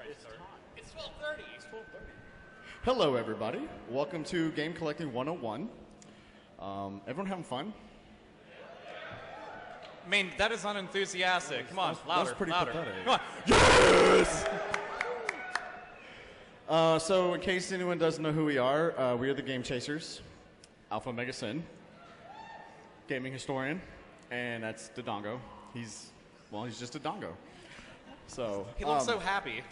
It's 12:30. It's 12:30. Hello, everybody. Welcome to Game Collecting 101. Everyone having fun? I mean, that is unenthusiastic. Come on, louder, That's pretty louder. pathetic. Come on. Yes! So, in case anyone doesn't know who we are the Game Chasers, AlphaOmegaSin, gaming historian, and that's Dodongo. He's just a Dodongo. So He looks so happy.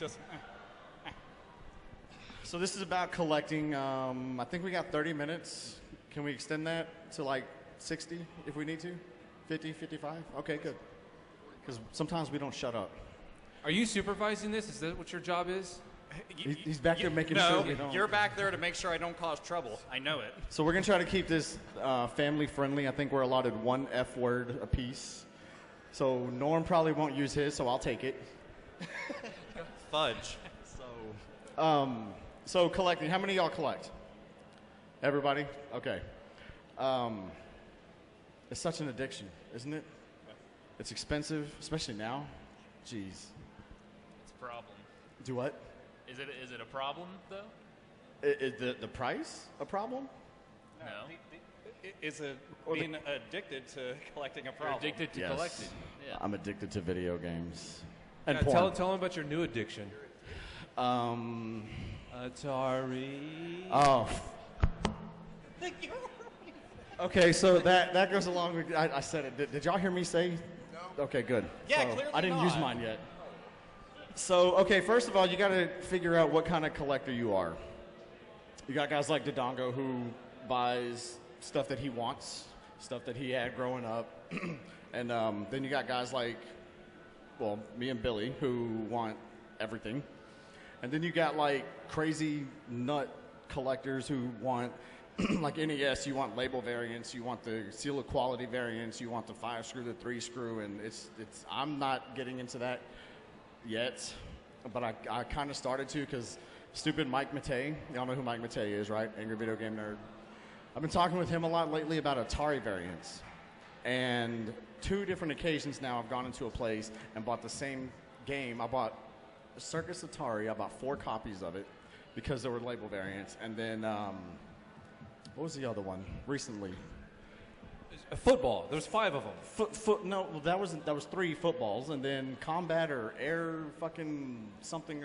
So this is about collecting. I think we got 30 minutes. Can we extend that to like 60 if we need to? 50, 55? Okay, good. Because sometimes we don't shut up. Are you supervising this? Is that what your job is? He's back there making sure we don't. You're back there to make sure I don't cause trouble. I know it. So we're going to try to keep this family friendly. I think we're allotted one F word apiece. So Norm probably won't use his, so I'll take it. Fudge. So collecting. How many of y'all collect? Everybody? Okay. It's such an addiction, isn't it? It's expensive, especially now. Jeez. It's a problem. Do what? Is it a problem though? Is the price a problem? No. Is it being addicted to collecting a problem? You're addicted to Yes. collecting. Yeah. I'm addicted to video games. And Yeah, porn. tell them about your new addiction. Atari. Oh. Okay, so that goes along with. I said it. Did y'all hear me say? No. Okay, good. Yeah, So, clearly I didn't not. use mine yet. So, okay, first of all, you got to figure out what kind of collector you are. You got guys like Dodongo who buys stuff that he wants, stuff that he had growing up, and then you got guys like, well, me and Billy who want everything, and then you got like crazy nut collectors who want. Like NES, you want label variants, you want the seal of quality variants, you want the 5-screw, the 3-screw, and it's. I'm not getting into that yet, but I kind of started to because stupid Mike Matei, y'all know who Mike Matei is, right? Angry Video Game Nerd. I've been talking with him a lot lately about Atari variants, and 2 different occasions now I've gone into a place and bought the same game. I bought Circus Atari. I bought 4 copies of it because there were label variants, and then. What was the other one recently? Football. There's 5 of them. No, that was 3 footballs, and then combat or air fucking something.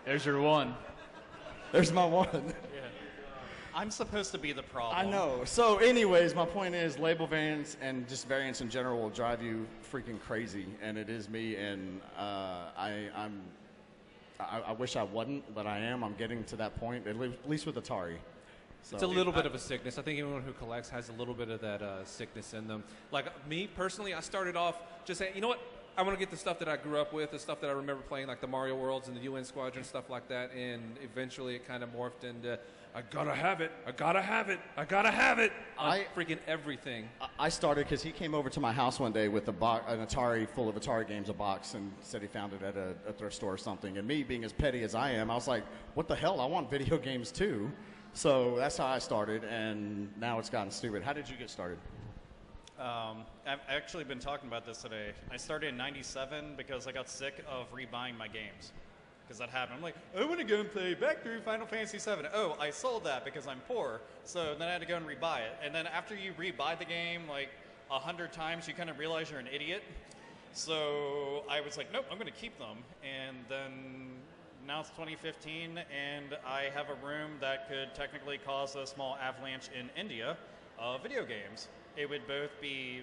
There's your one. There's my one. Yeah. I'm supposed to be the problem. I know. So, anyways, my point is label variants and just variants in general will drive you freaking crazy, and it is me. And I wish I wasn't, but I am. I'm getting to that point, at least with Atari. So, It's a little bit of a sickness. I think anyone who collects has a little bit of that sickness in them. Like me, personally, I started off just saying, you know what? I want to get the stuff that I grew up with, the stuff that I remember playing, like the Mario Worlds and the UN Squadron, stuff like that. And eventually it kind of morphed into, I gotta have it, I gotta have it, I gotta have it. Freaking everything. I started because he came over to my house one day with an Atari full of Atari games, a box, and said he found it at a thrift store or something. And me, being as petty as I am, I was like, what the hell? I want video games too. So that's how I started, and now it's gotten stupid. How did you get started? I've actually been talking about this today. I started in '97 because I got sick of rebuying my games. Because that happened. I'm like, I want to go and play back through Final Fantasy VII. Oh, I sold that because I'm poor. So then I had to go and rebuy it. And then after you rebuy the game like 100 times, you kind of realize you're an idiot. So I was like, nope, I'm going to keep them. And then now it's 2015, and I have a room that could technically cause a small avalanche in India of video games. It would both be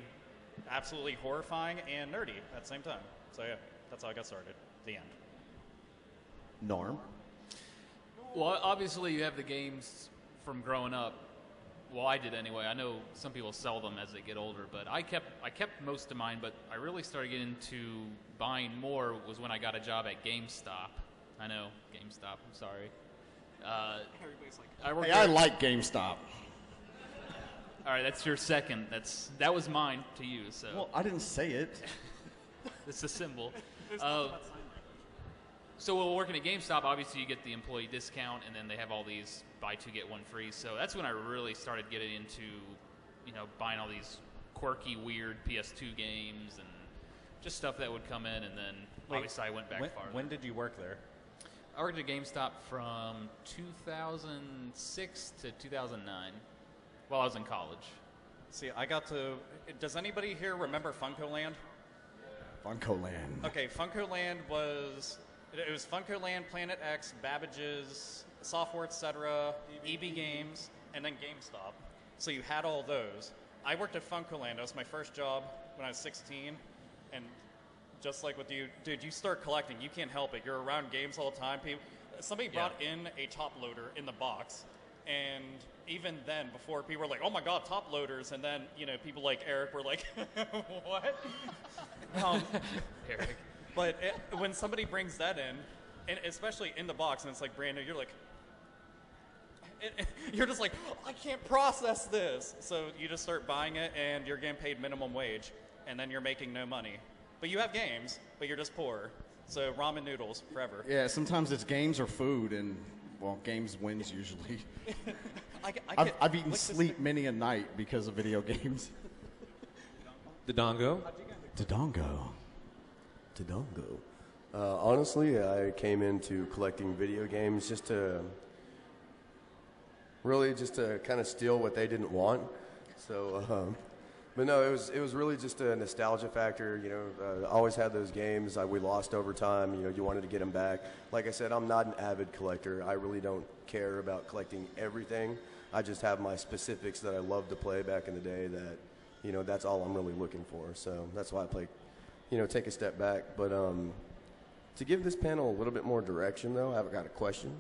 absolutely horrifying and nerdy at the same time. So yeah, that's how I got started. The end. Norm? Well, obviously you have the games from growing up. Well, I did anyway. I know some people sell them as they get older, but I kept most of mine. But I really started getting into buying more was when I got a job at GameStop. I know, GameStop, I'm sorry. Everybody's like, I like GameStop. All right, that's your second. That was mine to you, so. Well, I didn't say it. It's a symbol. So while working at GameStop, obviously you get the employee discount, and then they have all these buy 2, get 1 free. So that's when I really started getting into, buying all these quirky, weird PS2 games and just stuff that would come in, and then obviously I went back farther. When did you work there? I worked at GameStop from 2006 to 2009 while I was in college. See, I got to. Does anybody here remember FuncoLand? FuncoLand. Okay, FuncoLand was. It was FuncoLand, Planet X, Babbage's, Software, etc., EB Games, and then GameStop. So you had all those. I worked at FuncoLand. That was my first job when I was 16, and just like with you, dude, you start collecting. You can't help it. You're around games all the time. Somebody brought in a top loader in the box, and even then, before people were like, "Oh my God, top loaders," and then people like Eric were like, "What?" Eric. But when somebody brings that in, and especially in the box, and it's like brand new, you're like, you're just like, I can't process this. So you just start buying it, and you're getting paid minimum wage, and then you're making no money. But you have games, but you're just poor. So ramen noodles forever. Yeah, sometimes it's games or food, and well, games wins usually. I've eaten sleep many a night because of video games. Dodongo? Dodongo. Honestly, I came into collecting video games just to kind of steal what they didn't want. So, but no, it was really just a nostalgia factor. I always had those games we lost over time. You wanted to get them back. Like I said, I'm not an avid collector. I really don't care about collecting everything. I just have my specifics that I loved to play back in the day that, that's all I'm really looking for. So that's why I play, take a step back. But to give this panel a little bit more direction, though, I've got a question.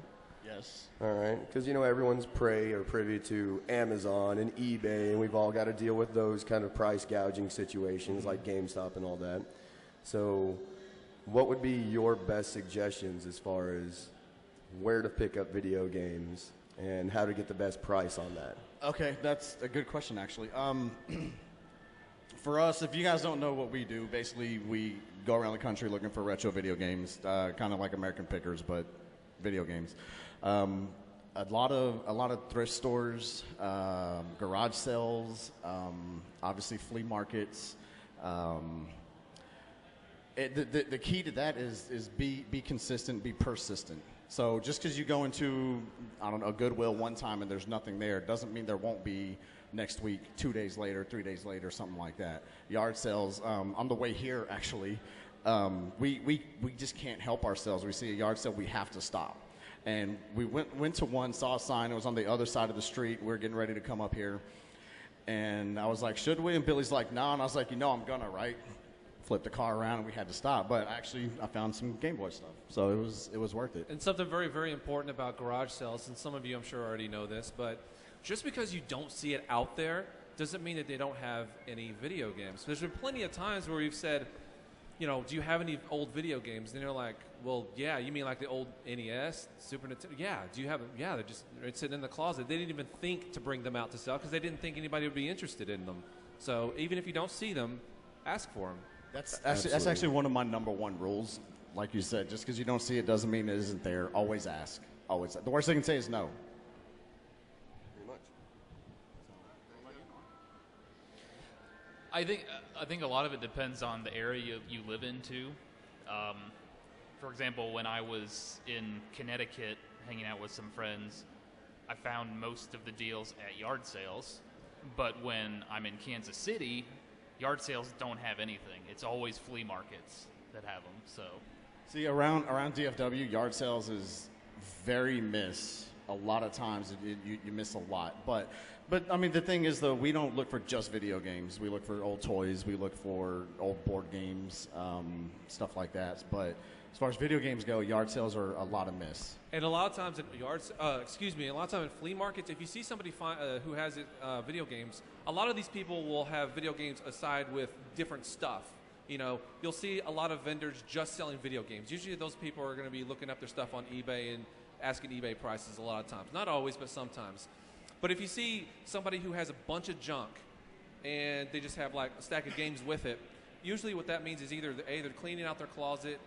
Yes. All right, because everyone's privy to Amazon and eBay, and we've all got to deal with those kind of price gouging situations like GameStop and all that. So, what would be your best suggestions as far as where to pick up video games and how to get the best price on that? Okay, that's a good question, actually. For us, if you guys don't know what we do, basically we go around the country looking for retro video games, kind of like American Pickers, but video games. A lot of thrift stores, garage sales, obviously flea markets. The key to that is be consistent, be persistent. So just because you go into, a Goodwill one time and there's nothing there, doesn't mean there won't be next week, 2 days later, 3 days later, something like that. Yard sales, on the way here, actually, we just can't help ourselves. We see a yard sale, we have to stop. And we went to one, saw a sign. It was on the other side of the street. We were getting ready to come up here. And I was like, should we? And Billy's like, no. And I was like, I'm gonna, right? Flipped the car around, and we had to stop. But actually, I found some Game Boy stuff. So it was worth it. And something very, very important about garage sales, and some of you I'm sure already know this, but just because you don't see it out there doesn't mean that they don't have any video games. There's been plenty of times where we've said, do you have any old video games? And they're like, well, yeah, you mean like the old NES, Super Nintendo? Yeah, do you have them? Yeah, they're sitting in the closet. They didn't even think to bring them out to sell because they didn't think anybody would be interested in them. So even if you don't see them, ask for them. That's actually one of my number one rules. Like you said, just because you don't see it doesn't mean it isn't there. Always ask. Always. The worst they can say is no. Pretty much. I think a lot of it depends on the area you live into. For example, when I was in Connecticut hanging out with some friends, I found most of the deals at yard sales. But when I'm in Kansas City, yard sales don't have anything. It's always flea markets that have them. So, see, around DFW, yard sales is very miss. A lot of times you miss a lot. But I mean, the thing is, though, we don't look for just video games. We look for old toys. We look for old board games, stuff like that. But as far as video games go, yard sales are a lot of miss. And a lot of times at a lot of times at flea markets, if you see somebody who has video games, a lot of these people will have video games aside with different stuff. You'll see a lot of vendors just selling video games. Usually those people are going to be looking up their stuff on eBay and asking eBay prices a lot of times. Not always, but sometimes. But if you see somebody who has a bunch of junk and they just have like a stack of games with it, usually what that means is either they're cleaning out their closet,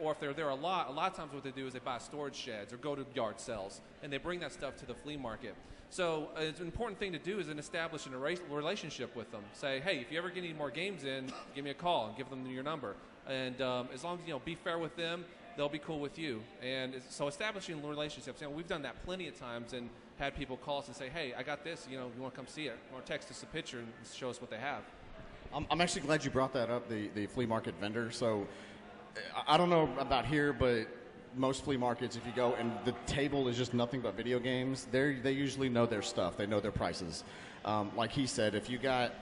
or if they're there a lot of times what they do is they buy storage sheds or go to yard sales and they bring that stuff to the flea market. So it's an important thing to do is establish a relationship with them. Say, hey, if you ever get any more games in, give me a call and give them your number. And as long as be fair with them, they'll be cool with you. And so establishing relationships, we've done that plenty of times and had people call us and say, hey, I got this, you want to come see it? Or text us a picture and show us what they have. I'm actually glad you brought that up, the flea market vendor. So I don't know about here, but most flea markets, if you go and the table is just nothing but video games, they usually know their stuff. They know their prices. Like he said, if you got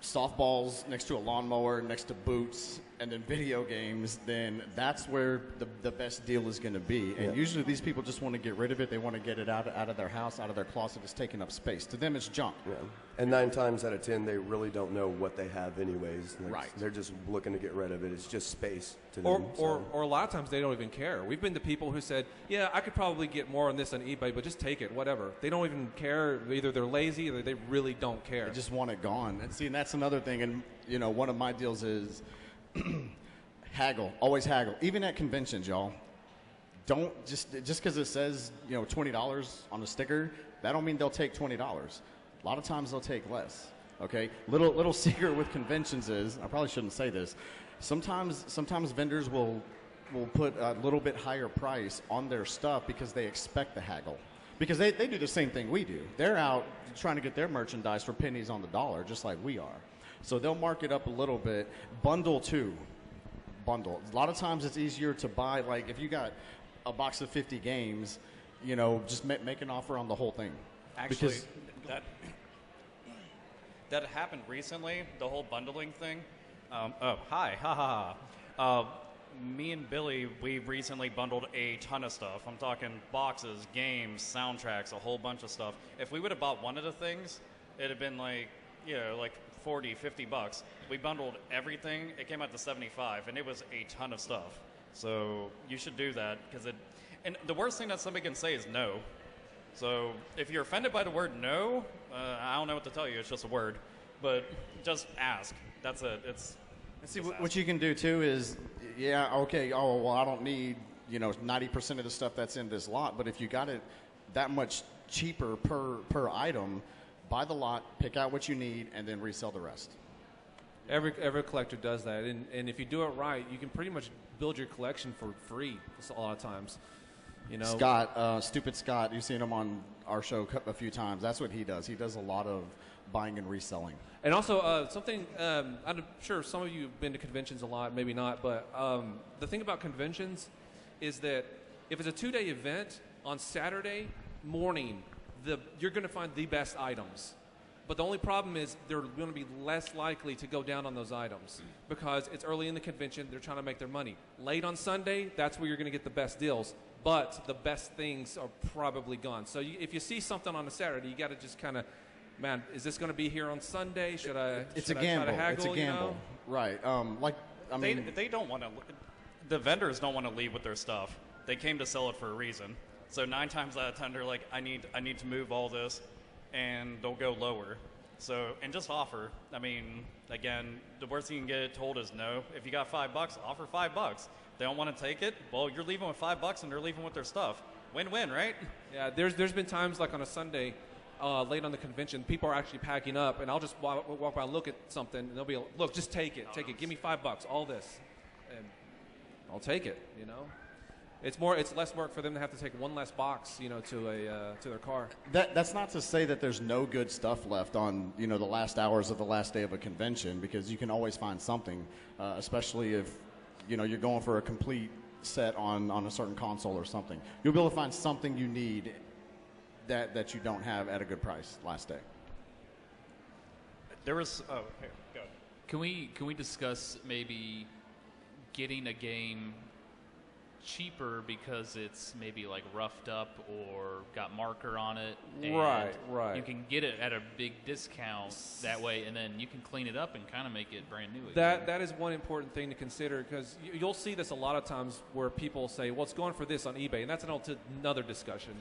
softballs next to a lawnmower, next to boots, and then video games, then that's where the best deal is going to be. And usually these people just want to get rid of it. They want to get it out of their house, out of their closet. It's taking up space. To them, it's junk. Yeah. And 9 times out of 10, they really don't know what they have anyways. Right. They're just looking to get rid of it. It's just space to them. Or a lot of times they don't even care. We've been to people who said, yeah, I could probably get more on this on eBay, but just take it, whatever. They don't even care. Either they're lazy or they really don't care. They just want it gone. And see, and that's another thing. And, one of my deals is haggle. Always haggle. Even at conventions, y'all. Don't just because it says, $20 on a sticker, that don't mean they'll take $20. A lot of times they'll take less. Okay? Little secret with conventions is, I probably shouldn't say this, sometimes vendors will put a little bit higher price on their stuff because they expect the haggle. Because they do the same thing we do. They're out trying to get their merchandise for pennies on the dollar, just like we are. So they'll mark it up a little bit. Bundle too. Bundle. A lot of times it's easier to buy, like if you got a box of 50 games, just make an offer on the whole thing. Actually, that happened recently, the whole bundling thing. Hi, ha ha ha. Me and Billy, we recently bundled a ton of stuff. I'm talking boxes, games, soundtracks, a whole bunch of stuff. If we would have bought one of the things, it'd have been like 40, 50 bucks. We bundled everything. It came out to 75, and it was a ton of stuff. So you should do that and the worst thing that somebody can say is no. So if you're offended by the word no, I don't know what to tell you. It's just a word, but just ask. That's it. See, what you can do too is, okay. Oh well, I don't need 90% of the stuff that's in this lot, but if you got it that much cheaper per item, buy the lot, pick out what you need, and then resell the rest. Every collector does that, and if you do it right, you can pretty much build your collection for free a lot of times. Scott, Stupid Scott, you've seen him on our show a few times. That's what he does. He does a lot of buying and reselling. And also something, I'm sure some of you have been to conventions a lot, maybe not, but the thing about conventions is that if it's a 2-day event, on Saturday morning, you're going to find the best items. But the only problem is they're going to be less likely to go down on those items because it's early in the convention. They're trying to make their money. Late on Sunday, that's where you're going to get the best deals. But the best things are probably gone. So if you see something on a Saturday, you got to just kind of, man, is this going to be here on Sunday? Should I? It's a gamble. Try to haggle, it's a gamble, right? They don't want to. The vendors don't want to leave with their stuff. They came to sell it for a reason. So 9 times out of 10, they're like, I need to move all this, and they'll go lower. So, and just offer. I mean, again, the worst you can get told is no. If you got $5, offer $5. They don't want to take it. Well, you're leaving with $5, and they're leaving with their stuff. Win-win, right? Yeah. There's been times like on a Sunday, late on the convention, people are actually packing up, and I'll just walk by and look at something, and they'll be like, look, just take it. Give me $5, all this, and I'll take it. It's less work for them to have to take one less box, to their car. That's not to say that there's no good stuff left on, the last hours of the last day of a convention, because you can always find something, especially if, you're going for a complete set on a certain console or something. You'll be able to find something you need that you don't have at a good price last day. There was here, go. Can we discuss maybe getting a game cheaper because it's maybe like roughed up or got marker on it, and right, you can get it at a big discount that way, and then you can clean it up and kind of make it brand new again. That is one important thing to consider, because you'll see this a lot of times where people say, well, it's going for this on eBay, and that's another discussion.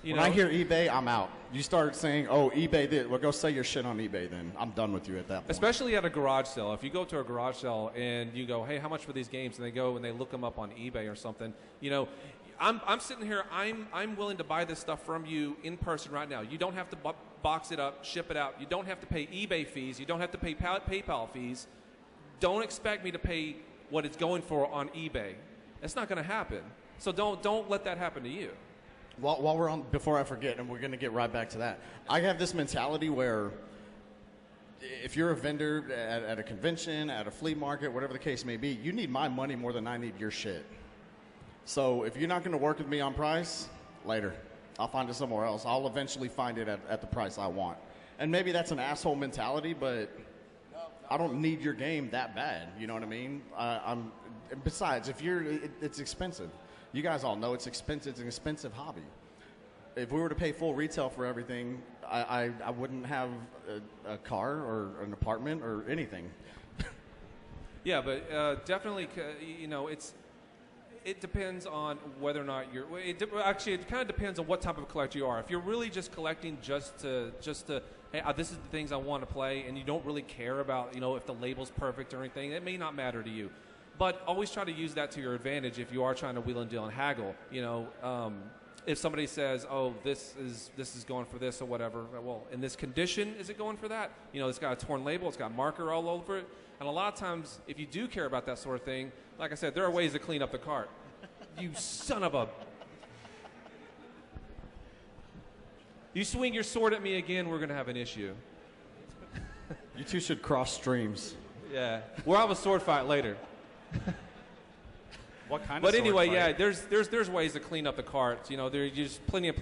When I hear eBay, I'm out. You start saying, oh, eBay did. Well, go sell your shit on eBay then. I'm done with you at that point. Especially at a garage sale. If you go to a garage sale and you go, hey, how much for these games? And they go and they look them up on eBay or something. I'm sitting here. I'm willing to buy this stuff from you in person right now. You don't have to box it up, ship it out. You don't have to pay eBay fees. You don't have to pay PayPal fees. Don't expect me to pay what it's going for on eBay. It's not going to happen. So don't let that happen to you. While we're on, before I forget, and we're going to get right back to that, I have this mentality where if you're a vendor at a convention, at a flea market, whatever the case may be, you need my money more than I need your shit. So if you're not going to work with me on price, later. I'll find it somewhere else. I'll eventually find it at the price I want. And maybe that's an asshole mentality, but I don't need your game that bad. You know what I mean? Besides, it's expensive. You guys all know it's expensive. It's an expensive hobby. If we were to pay full retail for everything, I wouldn't have a car or an apartment or anything. Yeah, but definitely, it depends on whether or not you're. Actually, it kind of depends on what type of collector you are. If you're really just collecting just to hey, this is the things I want to play, and you don't really care about if the label's perfect or anything, it may not matter to you. But always try to use that to your advantage if you are trying to wheel and deal and haggle. If somebody says, "Oh, this is going for this or whatever," well, in this condition, is it going for that? It's got a torn label, it's got marker all over it, and a lot of times, if you do care about that sort of thing, like I said, there are ways to clean up the cart. You son of a! You swing your sword at me again, we're gonna have an issue. You two should cross streams. Yeah, we'll have a sword fight later. What kind but of anyway, sword fight? yeah, there's ways to clean up the carts. There's just plenty of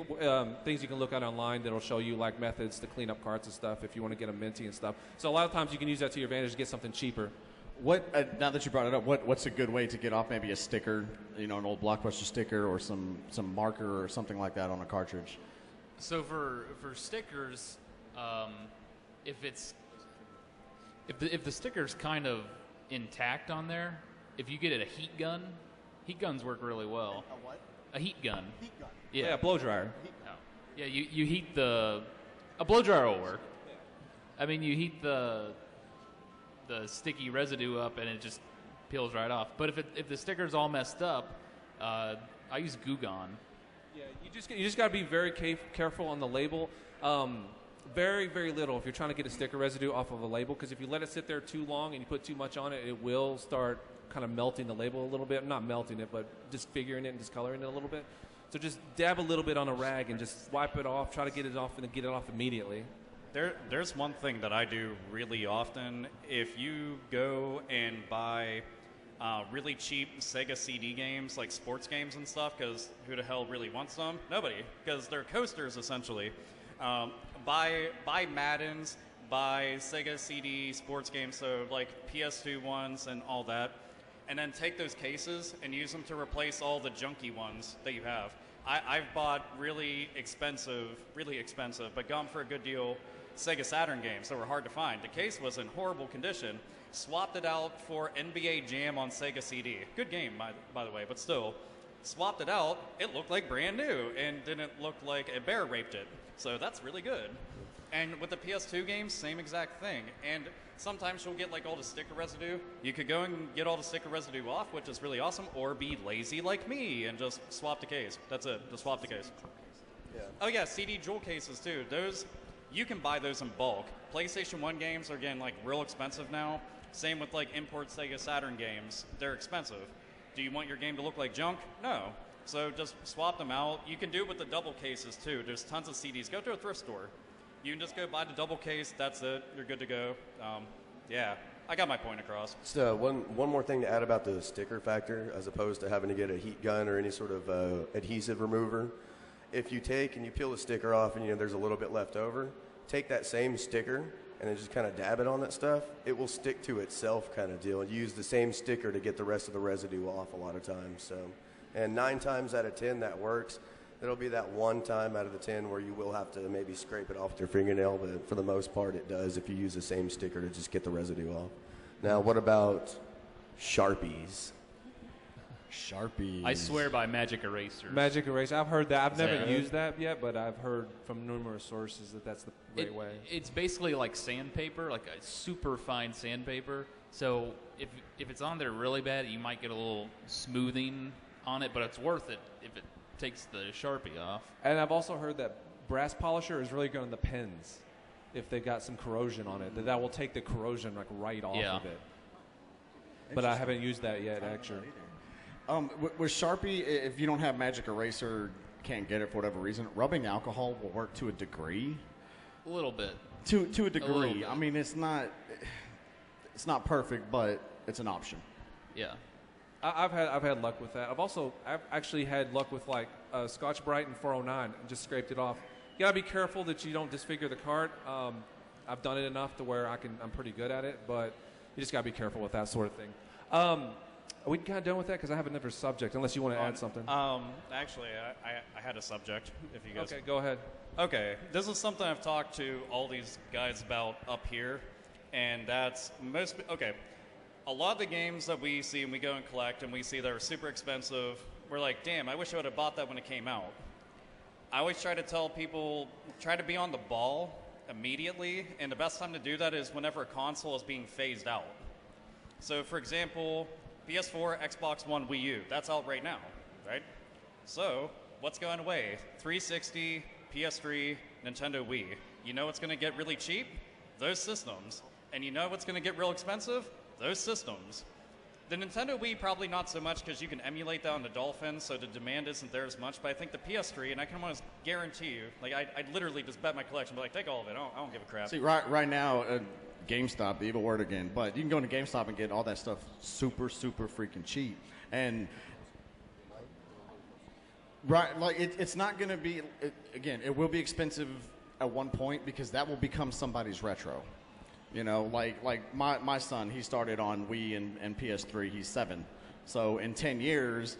things you can look at online that'll show you like methods to clean up carts and stuff if you want to get them minty and stuff. So a lot of times you can use that to your advantage to get something cheaper. What now that you brought it up, what's a good way to get off maybe a sticker, an old Blockbuster sticker or some marker or something like that on a cartridge? So for stickers, if the sticker's kind of intact on there, if you get it a heat guns work really well. A what? A heat gun. Heat gun. Yeah, blow dryer. Oh. Yeah, you heat a blow dryer will work. I mean, you heat the sticky residue up and it just peels right off. But if the sticker's all messed up, I use Goo Gone. Yeah, you just got to be very careful on the label. Very, very little if you're trying to get a sticker residue off of a label, because if you let it sit there too long and you put too much on it, it will start kind of melting the label a little bit. Not melting it, but disfiguring it and discoloring it a little bit. So just dab a little bit on a rag and just wipe it off, try to get it off, and then get it off immediately. There's one thing that I do really often. If you go and buy really cheap Sega CD games, like sports games and stuff, because who the hell really wants them? Nobody, because they're coasters essentially. Buy Maddens, buy Sega CD sports games, so like PS2 ones and all that, and then take those cases and use them to replace all the junky ones that you have. I've bought really expensive, but gone for a good deal Sega Saturn games that were hard to find. The case was in horrible condition. Swapped it out for NBA Jam on Sega CD. Good game, by the way, but still. Swapped it out, it looked like brand new and didn't look like a bear raped it. So that's really good. And with the PS2 games, same exact thing. And sometimes you'll get like all the sticker residue. You could go and get all the sticker residue off, which is really awesome, or be lazy like me and just swap the case. That's it, just swap the case. Yeah. Oh yeah, CD jewel cases too. Those, you can buy those in bulk. PlayStation 1 games are getting like real expensive now. Same with like import Sega Saturn games. They're expensive. Do you want your game to look like junk? No. So just swap them out. You can do it with the double cases too. There's tons of CDs. Go to a thrift store. You can just go buy the double case. That's it. You're good to go. Yeah, I got my point across. Just one more thing to add about the sticker factor, as opposed to having to get a heat gun or any sort of adhesive remover. If you take and you peel the sticker off and there's a little bit left over, take that same sticker and then just kind of dab it on that stuff. It will stick to itself kind of deal. And use the same sticker to get the rest of the residue off a lot of times. So, and 9 times out of 10 that works. There'll be that one time out of the 10 where you will have to maybe scrape it off with your fingernail, but for the most part it does if you use the same sticker to just get the residue off. Now, what about Sharpies? Sharpies. I swear by Magic Eraser. Magic Eraser. I've heard that. I've never used that yet, but I've heard from numerous sources that that's the right way. It's basically like sandpaper, like a super fine sandpaper. So if it's on there really bad, you might get a little smoothing on it, but it's worth it if it takes the Sharpie off. And I've also heard that brass polisher is really good on the pens if they've got some corrosion on it. That will take the corrosion like right off of it. but I haven't used that yet, actually. With Sharpie, if you don't have Magic Eraser, can't get it for whatever reason, rubbing alcohol will work to a degree. A little bit. To a degree. I mean, it's not perfect, but it's an option. Yeah. I've had luck with that. I've actually had luck with like Scotch Brite and 409 and just scraped it off. You gotta be careful that you don't disfigure the cart. I've done it enough to where I'm pretty good at it, but you just gotta be careful with that sort of thing. Are we kind of done with that? Because I have another subject, unless you want to add something. Actually, I had a subject, if you guys... Okay, go ahead. Okay, this is something I've talked to all these guys about up here, and that's okay, a lot of the games that we see and we go and collect and we see that are super expensive, we're like, damn, I wish I would have bought that when it came out. I always try to tell people, try to be on the ball immediately, and the best time to do that is whenever a console is being phased out. So, for example, PS4, Xbox One, Wii U, that's out right now, right? So, what's going away? 360, PS3, Nintendo Wii. You know what's going to get really cheap? Those systems. And you know what's going to get real expensive? Those systems. The Nintendo Wii, probably not so much because you can emulate that on the Dolphin, so the demand isn't there as much. But I think the PS3, and I can almost guarantee you, like I'd literally just bet my collection, be like, take all of it. I don't give a crap. See, right now, GameStop, the evil word again, but you can go into GameStop and get all that stuff super, super freaking cheap. And right, like it's not going to be, again, it will be expensive at one point because that will become somebody's retro. You know, like my son, he started on Wii and PS3. He's 7. So in 10 years,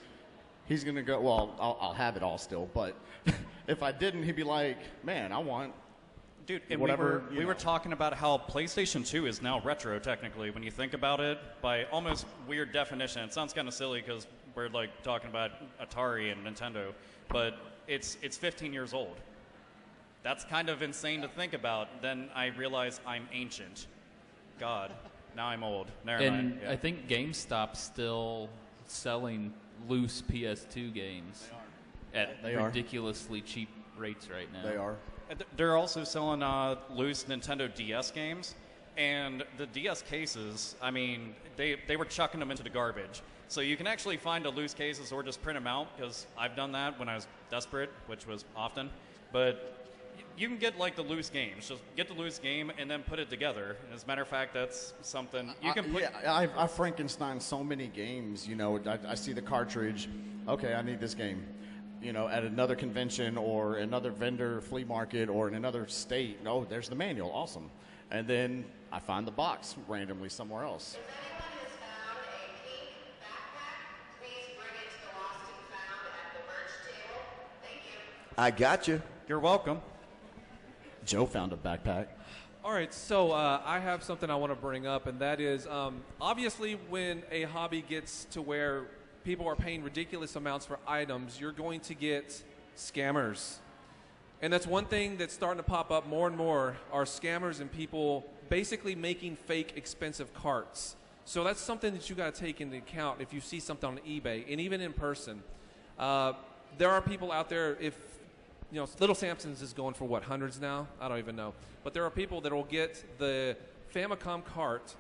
he's going to go, well, I'll have it all still. But if I didn't, he'd be like, man, I want Dude, and whatever. We were talking about how PlayStation 2 is now retro, technically, when you think about it, by almost weird definition. It sounds kind of silly because we're like talking about Atari and Nintendo, but it's 15 years old. That's kind of insane to think about. Then I realize I'm ancient. God, now I'm old. Never mind. Yeah. I think GameStop's still selling loose PS2 games at ridiculously cheap rates right now. They are. They're also selling loose Nintendo DS games, and the DS cases, I mean, they were chucking them into the garbage. So you can actually find the loose cases or just print them out, because I've done that when I was desperate, which was often. But you can get like the loose games. Just get the loose game and then put it together. And as a matter of fact, that's something you can put. Yeah, I Frankenstein so many games. You know, I see the cartridge. Okay, I need this game. You know, at another convention or another vendor flea market or in another state. Oh, there's the manual. Awesome. And then I find the box randomly somewhere else. I got you. You're welcome. Joe found a backpack. All right, so I have something I want to bring up, and that is obviously when a hobby gets to where people are paying ridiculous amounts for items, you're going to get scammers. And that's one thing that's starting to pop up more and more are scammers and people basically making fake expensive carts. So that's something that you got to take into account if you see something on eBay and even in person. There are people out there, if you know, Little Samson's is going for what, hundreds now? I don't even know. But there are people that will get the Famicom cart,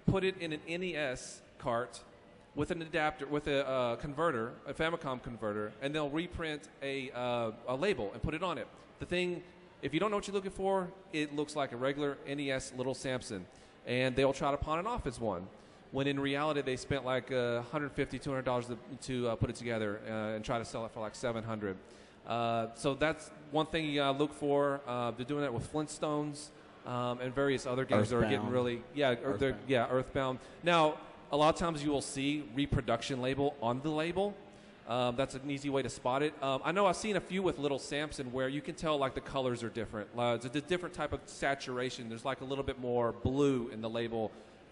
put it in an NES cart with an adapter, with a converter, a Famicom converter, and they'll reprint a label and put it on it. The thing, if you don't know what you're looking for, it looks like a regular NES Little Samson. And they'll try to pawn it off as one. When in reality, they spent like $150, $200 to put it together and try to sell it for like $700. So that's one thing you gotta look for. They're doing that with Flintstones and various other games that are getting really, Earthbound. Now, a lot of times you will see reproduction label on the label. That's an easy way to spot it. I know I've seen a few with Little Samson where you can tell like the colors are different. It's a different type of saturation. There's like a little bit more blue in the label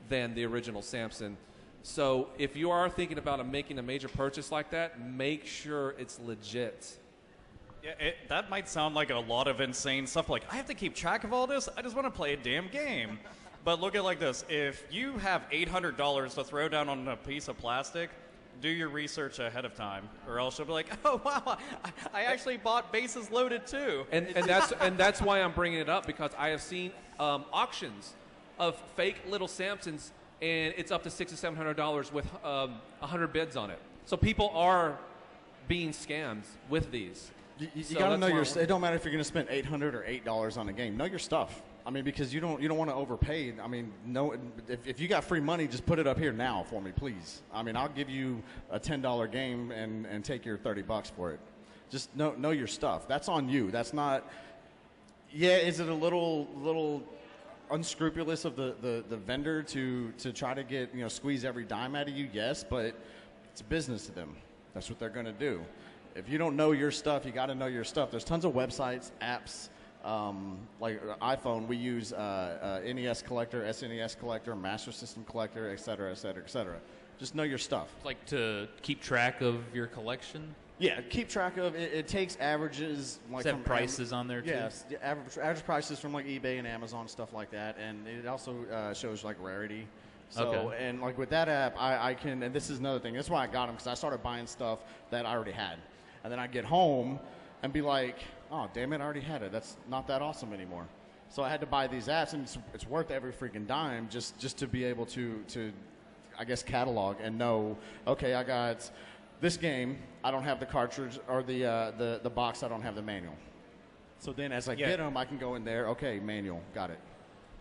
than the original Samson. So if you are thinking about making a major purchase like that, make sure it's legit. Yeah, that might sound like a lot of insane stuff. Like, I have to keep track of all this? I just want to play a damn game. But look at it like this. If you have $800 to throw down on a piece of plastic, do your research ahead of time. Or else you'll be like, oh, wow, I actually bought bases loaded too. And that's why I'm bringing it up, because I have seen auctions of fake Little Samsons, and it's up to $600 to $700 with 100 bids on it. So people are being scammed with these. You So got to that's know why your. we're- It don't matter if you're going to spend $800 or $8 on a game. Know your stuff. I mean, because you don't want to overpay. I mean, no. If you got free money, just put it up here now for me, please. I mean, I'll give you a $10 game and take your $30 for it. Just know your stuff. That's on you. That's not. Yeah, is it a little unscrupulous of the vendor to try to get squeeze every dime out of you? Yes, but it's business to them. That's what they're going to do. If you don't know your stuff, you got to know your stuff. There's tons of websites, apps, like iPhone. We use NES Collector, SNES Collector, Master System Collector, et cetera, et cetera, et cetera. Just know your stuff. Like to keep track of your collection. Yeah, keep track of it. It takes averages. Like Does it have prices on there too? Yes, the average prices from like eBay and Amazon, stuff like that, and it also shows like rarity. So, Okay. and like with that app, I can, and this is another thing. That's why I got them, because I started buying stuff that I already had. And then I get home and be like, oh, damn it, I already had it. That's not that awesome anymore. So I had to buy these apps, and it's worth every freaking dime just to be able to, I guess, catalog and know, okay, I got this game, I don't have the cartridge, or the box, I don't have the manual. So then as I get them, I can go in there, okay, manual, got it.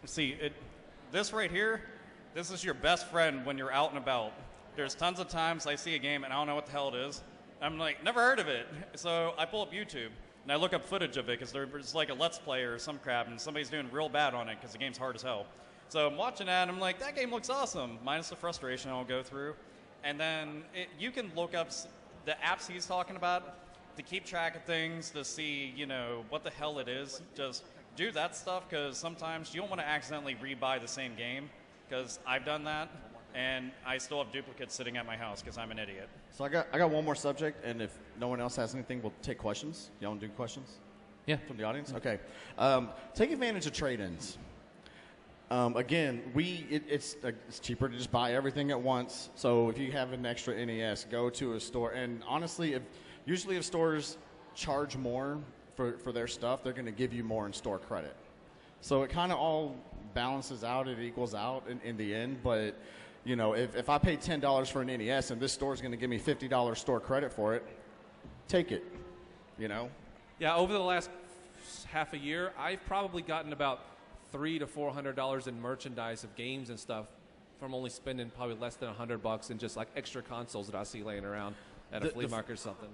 See, this right here, this is your best friend when you're out and about. There's tons of times I see a game and I don't know what the hell it is. I'm like, never heard of it. So I pull up YouTube and I look up footage of it because there's like a Let's Play or some crap and somebody's doing real bad on it because the game's hard as hell. So I'm watching that and I'm like, that game looks awesome, minus the frustration I'll go through. And then you can look up the apps he's talking about to keep track of things, to see, what the hell it is. Just do that stuff, because sometimes you don't want to accidentally rebuy the same game, because I've done that, and I still have duplicates sitting at my house because I'm an idiot. So I got one more subject, and if no one else has anything, we'll take questions. Y'all want to do questions? Yeah. From the audience? Okay. Take advantage of trade-ins. Again, it's cheaper to just buy everything at once. So if you have an extra NES, go to a store. And honestly, usually if stores charge more for their stuff, they're going to give you more in store credit. So it kind of all balances out. It equals out in the end. But, if I pay $10 for an NES and this store is going to give me $50 store credit for it, take it, Yeah, over the last half a year, I've probably gotten about $300 to $400 in merchandise of games and stuff from only spending probably less than $100 in just like extra consoles that I see laying around at a flea market or something.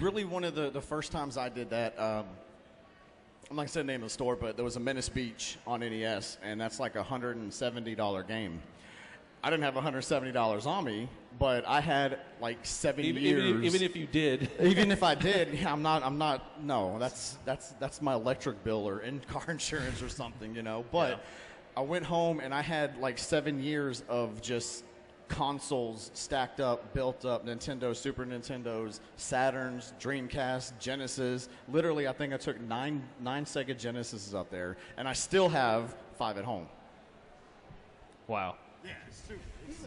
Really, one of the first times I did that, I'm not going to say the name of the store, but there was a Menace Beach on NES, and that's like a $170 game. I didn't have $170 on me, but I had like 7 years. Even if you did. Even if I did, yeah, I'm not. No, that's my electric bill or car insurance or something, But yeah. I went home and I had like 7 years of just consoles stacked up, built up: Nintendo, Super Nintendos, Saturns, Dreamcast, Genesis. Literally, I think I took nine Sega Genesises up there, and I still have 5 at home. Wow. Yeah,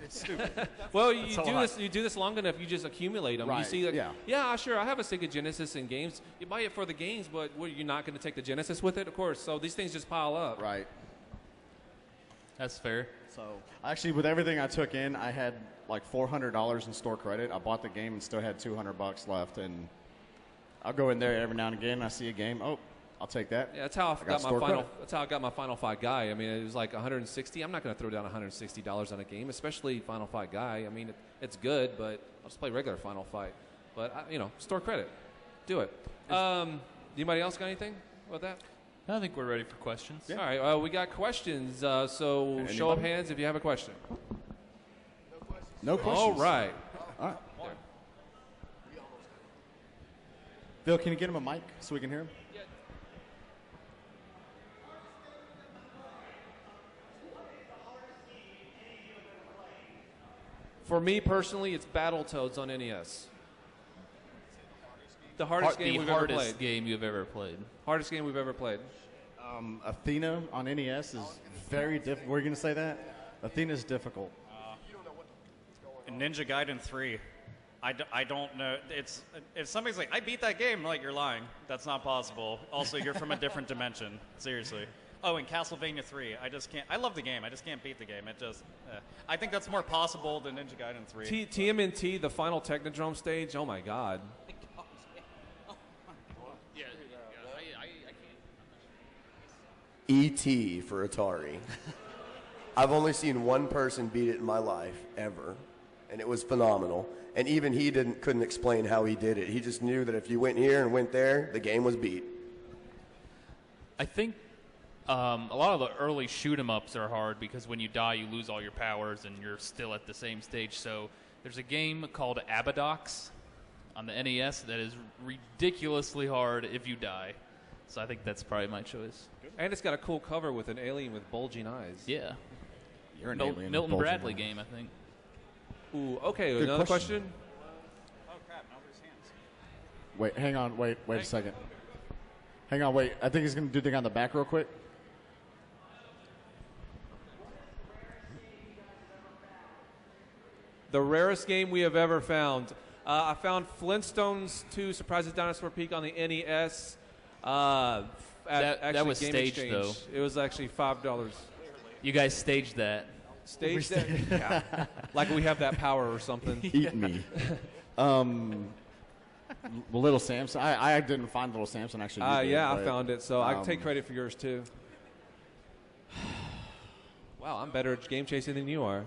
it's stupid. Well, you do this long enough, you just accumulate them. Right. You see, like, yeah, sure, I have a Sega Genesis and games. You buy it for the games, but you're not going to take the Genesis with it, of course. So these things just pile up. Right. That's fair. So actually, with everything I took in, I had like $400 in store credit. I bought the game and still had $200 left, and I'll go in there every now and again. And I see a game. Oh, I'll take that. Yeah, that's how I got my Final Fight Guy. I mean, it was like $160. I'm not going to throw down $160 on a game, especially Final Fight Guy. I mean, it's good, but I'll just play regular Final Fight. But store credit, do it. Anybody else got anything about that? I think we're ready for questions. Yeah. All right, we got questions. So Anybody? show of hands if you have a question. No questions. All right. All right. Phil, can you get him a mic so we can hear him? For me personally, it's Battletoads on NES. The hardest game we've ever played. Game you've ever played. Hardest game we've ever played. Athena on NES is very difficult. Were you going to say that? Athena's difficult. Ninja Gaiden 3. I don't know. If somebody's like, I beat that game, I'm like, you're lying. That's not possible. Also, you're from a different dimension. Seriously. Oh, and Castlevania 3. I just can't. I love the game. I just can't beat the game. It just. I think that's more possible than Ninja Gaiden 3. TMNT, the final Technodrome stage. Oh my God. Yeah, I can't. E.T. for Atari. I've only seen one person beat it in my life, ever, and it was phenomenal. And even he couldn't explain how he did it. He just knew that if you went here and went there, the game was beat. I think a lot of the early shoot 'em ups are hard because when you die, you lose all your powers and you're still at the same stage. So there's a game called Abadox on the NES that is ridiculously hard if you die. So I think that's probably my choice. And it's got a cool cover with an alien with bulging eyes. Yeah. You're an alien. Milton Bradley game, I think. Ooh, okay, Good another question. question? Oh crap! Nobody's hands. Wait, hang on. Wait a second. Hang on, wait. I think he's going to do the thing on the back real quick. The rarest game we have ever found. I found Flintstones 2 Surprises Dinosaur Peak on the NES. That was Game staged, Exchange. though. It was actually $5. You guys staged that. Staged that? Yeah. Like we have that power or something. Eat me. Little Samson. I didn't find Little Samson actually. You did, Yeah, I but, found it, so I can take credit for yours too. Wow, I'm better at game chasing than you are.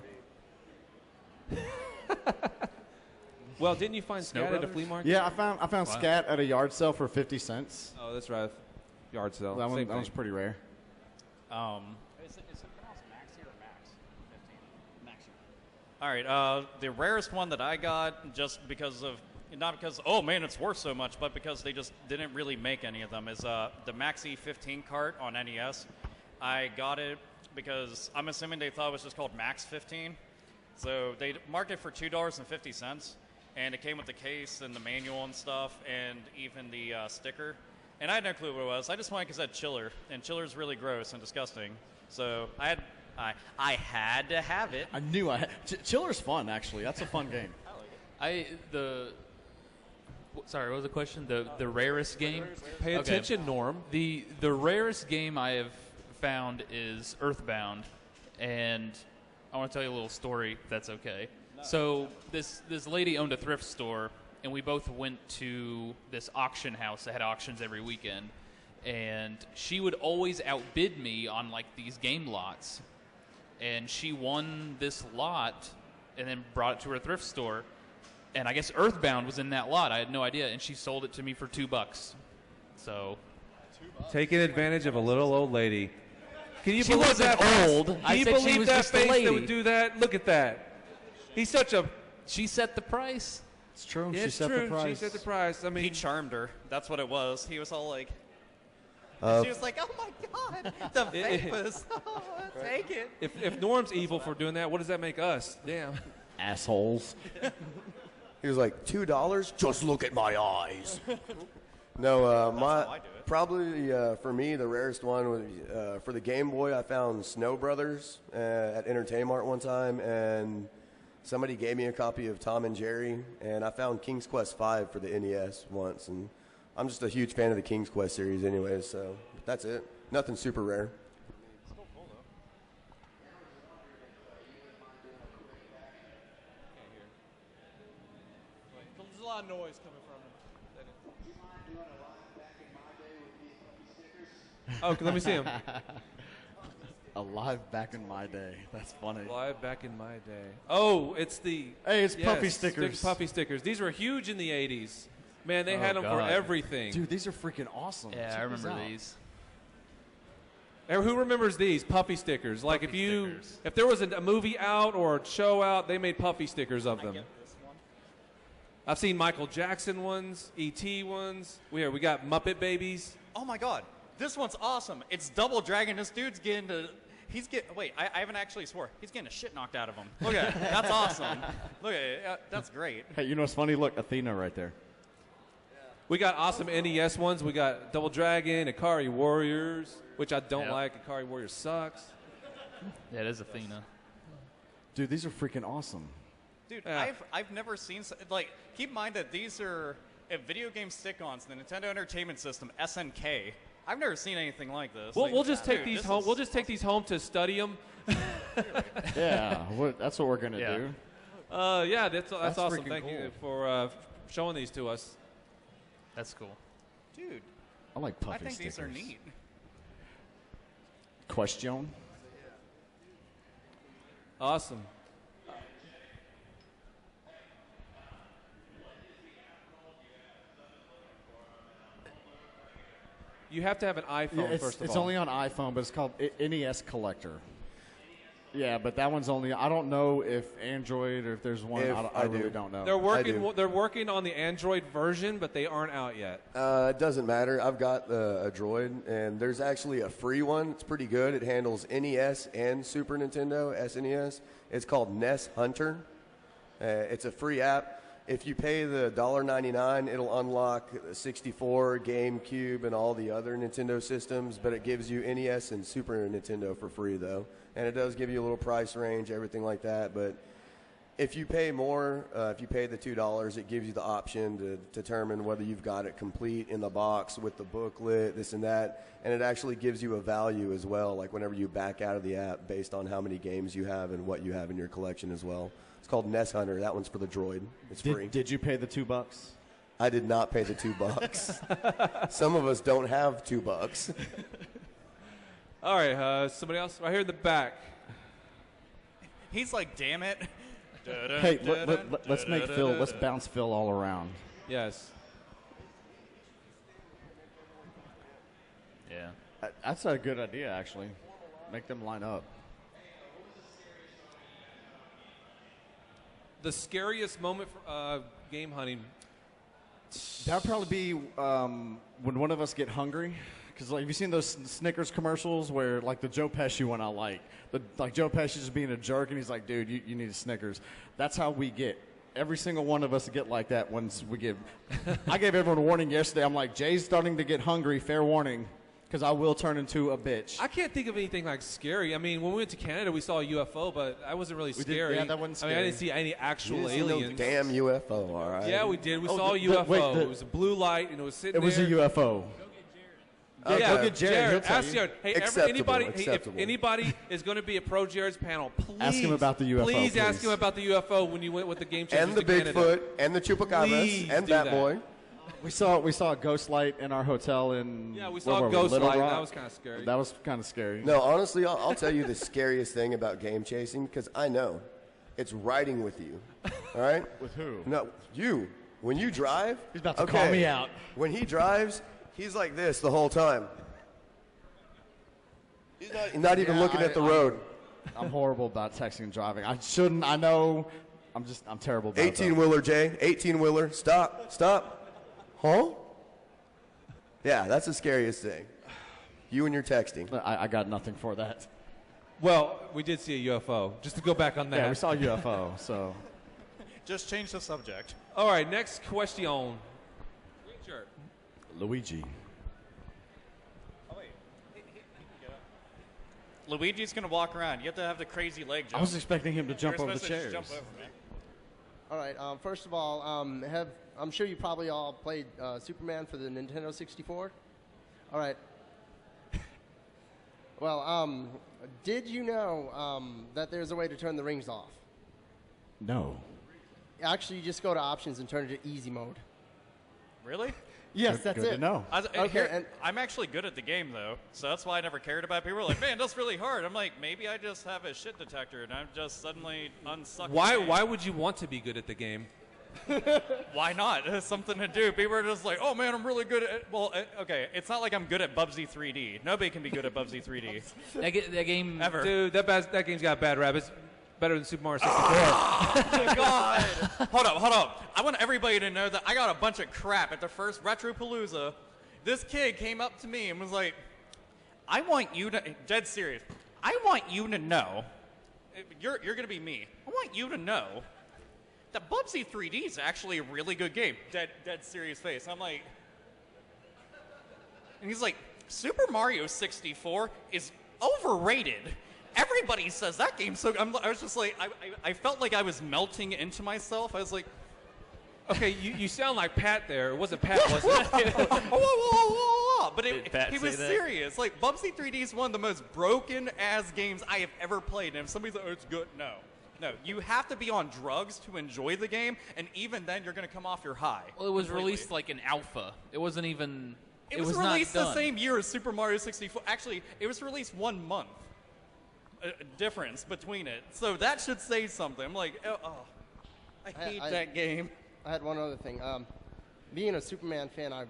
Well, didn't you find Snow Scat at a Brothers? flea market? Yeah, I found Wow. Scat at a yard sale for 50 cents. Oh, that's right. Yard sale. That Same was thing. pretty rare. Is it pronounced Maxi or Max? 15. Maxi. All right. The rarest one that I got, just because of not because oh man it's worth so much, but because they just didn't really make any of them, is the Maxi 15 cart on NES. I got it because I'm assuming they thought it was just called Max 15, so they marked it for $2.50, and it came with the case and the manual and stuff, and even the sticker. And I had no clue what it was. I just wanted because it had Chiller, and Chiller's really gross and disgusting. So I had to have it. I knew I had. Chiller's fun, actually. That's a fun game. Sorry, what was the question? The rarest game? Pay Okay. attention, Norm. The rarest game I have found is Earthbound, and I want to tell you a little story, if that's okay. So this lady owned a thrift store, and we both went to this auction house that had auctions every weekend, and she would always outbid me on like these game lots, and she won this lot and then brought it to her thrift store, and I guess Earthbound was in that lot. I had no idea, and she sold it to me for $2. So Taking advantage of a little old lady. Can you She believe wasn't that old. Can I you said she believe was that just a face that lady. would do that? Look at that. He's such a. she set the price. It's true. Yeah, She it's set true. the price. She set the price. I mean, He charmed her. That's what it was. He was all like, she was like, "Oh my God, the vapors! Oh, take it." if Norm's evil for doing that, what does that make us? Damn. Assholes. He was like, $2? Just look at my eyes. No, how I do it. probably for me the rarest one was for the Game Boy. I found Snow Brothers at Entertainment one time, and somebody gave me a copy of Tom and Jerry, and I found King's Quest V for the NES once, and I'm just a huge fan of the King's Quest series, anyways. So that's it. Nothing super rare. There's a lot of noise coming from him. Oh, let me see him. Alive back in my day. That's funny. Live back in my day. Oh, it's the. Hey, it's puffy stickers. Puffy stickers. These were huge in the 80s. Man, they had them for God. everything. Dude, these are freaking awesome. Yeah, Check I these remember out. these. Who remembers these puffy stickers? Like Puffy stickers. if there was a movie out or a show out, they made puffy stickers of them. I've seen Michael Jackson ones, E.T. ones. We got Muppet Babies. Oh my God, this one's awesome. It's Double Dragon. This dude's getting wait, I haven't actually swore. He's getting a shit knocked out of him. Look at it. That's awesome. Look at it. That's great. Hey, you know what's funny? Look, Athena right there. We got awesome NES ones. We got Double Dragon, Ikari Warriors, which I don't Yeah. like. Ikari Warriors sucks. Yeah, it is Athena. Dude, these are freaking awesome. Dude, Yeah. I've never seen keep in mind that these are video game stick-ons, the Nintendo Entertainment System (SNK). I've never seen anything like this. We'll just take dude, these this home. is We'll just take these home to study them. Yeah, that's what we're gonna do. Yeah, that's awesome. freaking Thank you cool. for showing these to us. That's cool. dude. I like puffy I think stickers. these are neat. Question. Awesome. You have to have an iPhone first of all. It's only on iPhone, but it's called NES Collector. Yeah, but that one's only. I don't know if Android or if there's one. I really don't know. They're working on the Android version, but they aren't out yet. It doesn't matter. I've got a Droid, and there's actually a free one. It's pretty good. It handles NES and Super Nintendo, SNES. It's called NES Hunter. It's a free app. If you pay the $1.99, it'll unlock 64, GameCube, and all the other Nintendo systems, but it gives you NES and Super Nintendo for free, though. And it does give you a little price range, everything like that. But if you pay more, if you pay the $2, it gives you the option to determine whether you've got it complete in the box with the booklet, this and that. And it actually gives you a value as well, like whenever you back out of the app based on how many games you have and what you have in your collection as well. It's called NES Hunter. That one's for the Droid. It's free. Did you pay the $2? I did not pay the $2. Some of us don't have $2. All right, somebody else right here in the back. He's like, damn it. Hey, let's make Phil. Let's bounce Phil all around. Yes. Yeah. That's a good idea, actually. Make them line up. The scariest moment for game hunting. That'd probably be when one of us get hungry. Because like, have you seen those Snickers commercials where like the Joe Pesci one I like? Like Joe Pesci just being a jerk and he's like, dude, you need a Snickers. That's how we get. Every single one of us get like that once we get. I gave everyone a warning yesterday. I'm like, Jay's starting to get hungry. Fair warning. Because I will turn into a bitch. I can't think of anything like scary. I mean, when we went to Canada, we saw a UFO, but that wasn't really scary. Yeah, that wasn't scary. I mean, I didn't see any actual You didn't see aliens. no damn UFO, all right? Yeah, we did. We saw a UFO. It was a blue light, and it was sitting It was a there. UFO. Okay. Go get Jared. He'll tell Ask you. Jared. Hey, if anybody is going to be a pro Jared's panel, please Ask him about the UFO, Please ask please. him about the UFO when you went with the game changers And the to Canada. Bigfoot, and the Chupacabras, Please and do Bat that. Boy. We saw a ghost light in our hotel in. Yeah, we where saw were a ghost Little light. Rock? That was kind of scary. That was kind of scary. No, honestly, I'll tell you the scariest thing about game chasing, because I know. It's riding with you. All right? With who? No, you. When you drive. He's about to call me out. When he drives, he's like this the whole time. He's not even looking at the road. I'm horrible about texting and driving. I shouldn't. I know. I'm terrible about it. 18-wheeler, Jay. 18-wheeler. Stop. Huh? Yeah, that's the scariest thing. You and your texting. I got nothing for that. Well, we did see a UFO. Just to go back on that. Yeah, we saw a UFO. So Just change the subject. All right, next question. Sure. Luigi. Luigi's going to walk around. You have to have the crazy leg jump. I was expecting him to jump You're over the supposed to chairs. just jump over me. All right. First of all, I'm sure you probably all played Superman for the Nintendo 64. All right. Well, did you know that there's a way to turn the rings off? No. Actually, you just go to options and turn it to easy mode. Really? Yes, Good- that's good it. to know. Okay, and I'm actually good at the game, though, so that's why I never cared about it. People were like, man, that's really hard. I'm like, maybe I just have a shit detector, and I'm just suddenly unsucked. Why would you want to be good at the game? Why not? It's something to do. People are just like, oh, man, I'm really good at it. Well, okay, it's not like I'm good at Bubsy 3D. Nobody can be good at Bubsy 3D. That game. Ever. Dude, that game's got bad rap. It's better than Super Mario 64. Oh, my God. Hold up. I want everybody to know that I got a bunch of crap at the first Retropalooza. This kid came up to me and was like, I want you to, dead serious, I want you to know, you're going to be me. I want you to know that Bubsy 3D is actually a really good game. Dead serious face. I'm like, and he's like, Super Mario 64 is overrated. Everybody says that game's so. I was just like, I felt like I was melting into myself. I was like, Okay, you sound like Pat there. It wasn't Pat, was it? But Pat he was say that? serious. Like, Bubsy 3D is one of the most broken-ass games I have ever played. And if somebody's like, oh, it's good, no. No, you have to be on drugs to enjoy the game, and even then you're going to come off your high. Well, it was completely. released like an alpha. It wasn't even. It was not released the done. same year as Super Mario 64. Actually, it was released 1 month difference between it. So that should say something. I'm like, I hate that game. I had one other thing. Being a Superman fan, I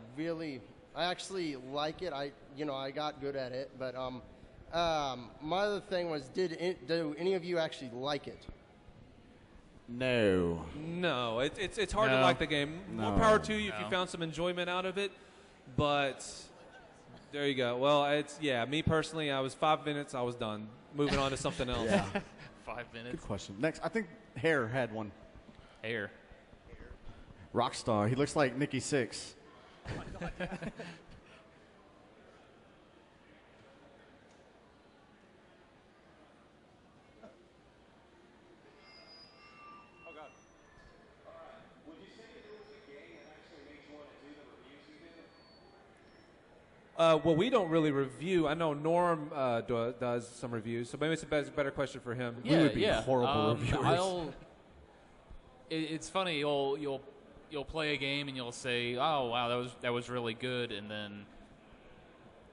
actually like it. I got good at it. But my other thing was, do any of you actually like it? No. No, it's hard to No. like the game. More No. power to you if No. you found some enjoyment out of it. But there you go. Well, me personally, I was 5 minutes, I was done. Moving on to something else. Yeah. 5 minutes. Good question. Next, I think Hare had one. Air. Rockstar. He looks like Nikki Sixx. Well, we don't really review. I know Norm does some reviews, so maybe it's a better question for him. We would be horrible reviewers. It's funny. You'll play a game and you'll say, "Oh, wow, that was really good," and then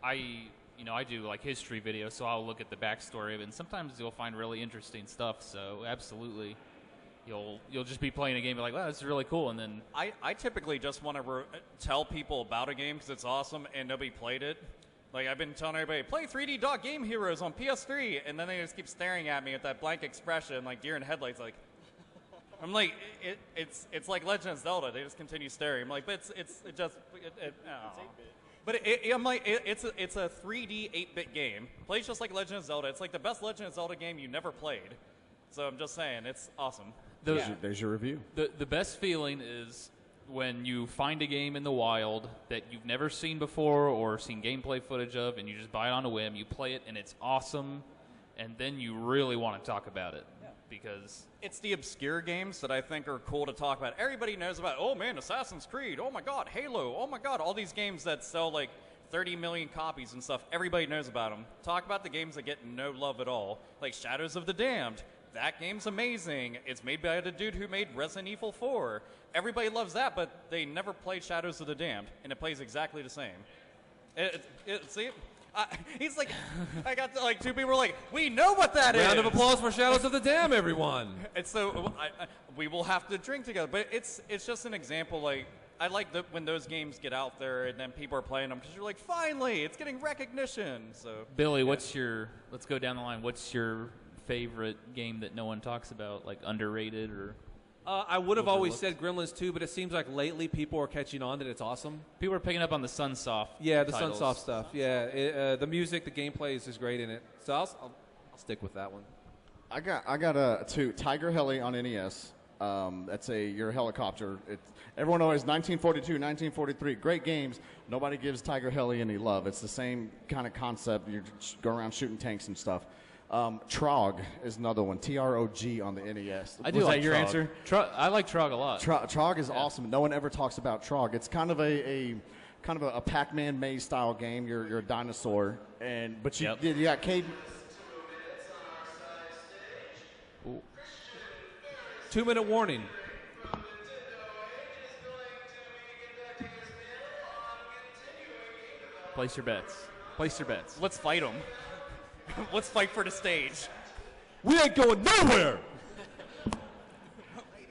I do like history videos, so I'll look at the backstory of it, and sometimes you'll find really interesting stuff. So absolutely, you'll just be playing a game and be like, "Wow, this is really cool," and then I typically just want to tell people about a game because it's awesome and nobody played it. Like, I've been telling everybody, play 3D Dot Game Heroes on PS3, and then they just keep staring at me with that blank expression, like deer in headlights. Like, I'm like, it's like Legend of Zelda. They just continue staring. I'm like, but it's I'm like, it's a 3D 8-bit game. Plays just like Legend of Zelda. It's like the best Legend of Zelda game you never played. So I'm just saying, it's awesome. There's your review. The best feeling is when you find a game in the wild that you've never seen before or seen gameplay footage of, and you just buy it on a whim, you play it, and it's awesome, and then you really want to talk about it. Because it's the obscure games that I think are cool to talk about. Everybody knows about, oh man, Assassin's Creed, oh my god, Halo, oh my god, all these games that sell like 30 million copies and stuff. Everybody knows about them. Talk about the games that get no love at all, like Shadows of the Damned. That game's amazing. It's made by the dude who made Resident Evil 4. Everybody loves that, but they never played Shadows of the Damned, and it plays exactly the same. See? He's like, I got like two people were like, we know what that is. Round of applause for Shadows of the Dam, everyone. And so we will have to drink together. But it's just an example. Like, I like when those games get out there and then people are playing them because you're like, finally, it's getting recognition. So Billy, let's go down the line. What's your favorite game that no one talks about, like underrated or? I would have always said Gremlins 2, but it seems like lately people are catching on that it's awesome. People are picking up on the Sunsoft. Yeah, the titles. Sunsoft stuff. Yeah, the music, the gameplay is just great in it. So I'll stick with that one. I got two. Tiger Heli on NES. That's your helicopter. Everyone always 1942, 1943. Great games. Nobody gives Tiger Heli any love. It's the same kind of concept. You just go around shooting tanks and stuff. Trog is another one. TROG on the NES. I do Was like that your Trog. answer? I like Trog a lot. Trog is awesome. No one ever talks about Trog. It's kind of a Pac-Man maze style game. You're a dinosaur, but you got Cade. 2-minute warning. Place your bets. Place your bets. let's fight them. Let's fight for the stage. We ain't going nowhere.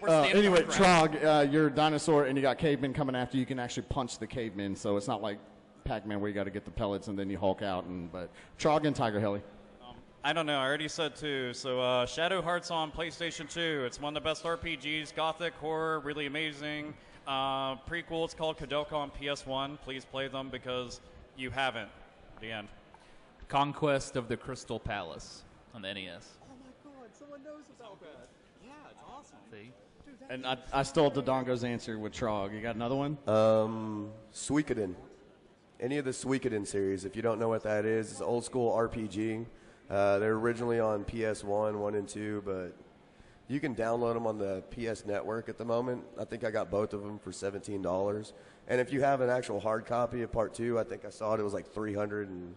We're standing Anyway, our ground. Trog, you're a dinosaur, and you got cavemen coming after you. You can actually punch the cavemen, so it's not like Pac-Man where you got to get the pellets and then you Hulk out. But Trog and Tiger Heli. I don't know. I already said two. So Shadow Hearts on PlayStation 2. It's one of the best RPGs. Gothic horror, really amazing. Prequel. It's called Kadoka on PS1. Please play them because you haven't. The end. Conquest of the Crystal Palace on the NES. Oh my God! Someone knows about that. Yeah, it's awesome. See? And I stole Dodongo's answer with Trog. You got another one? Suikoden. Any of the Suikoden series. If you don't know what that is, it's an old school RPG. They're originally on PS1, 1 and 2, but You can download them on the PS Network at the moment. I think I got both of them for $17. And if you have an actual hard copy of Part 2, I think I saw it was like 300 and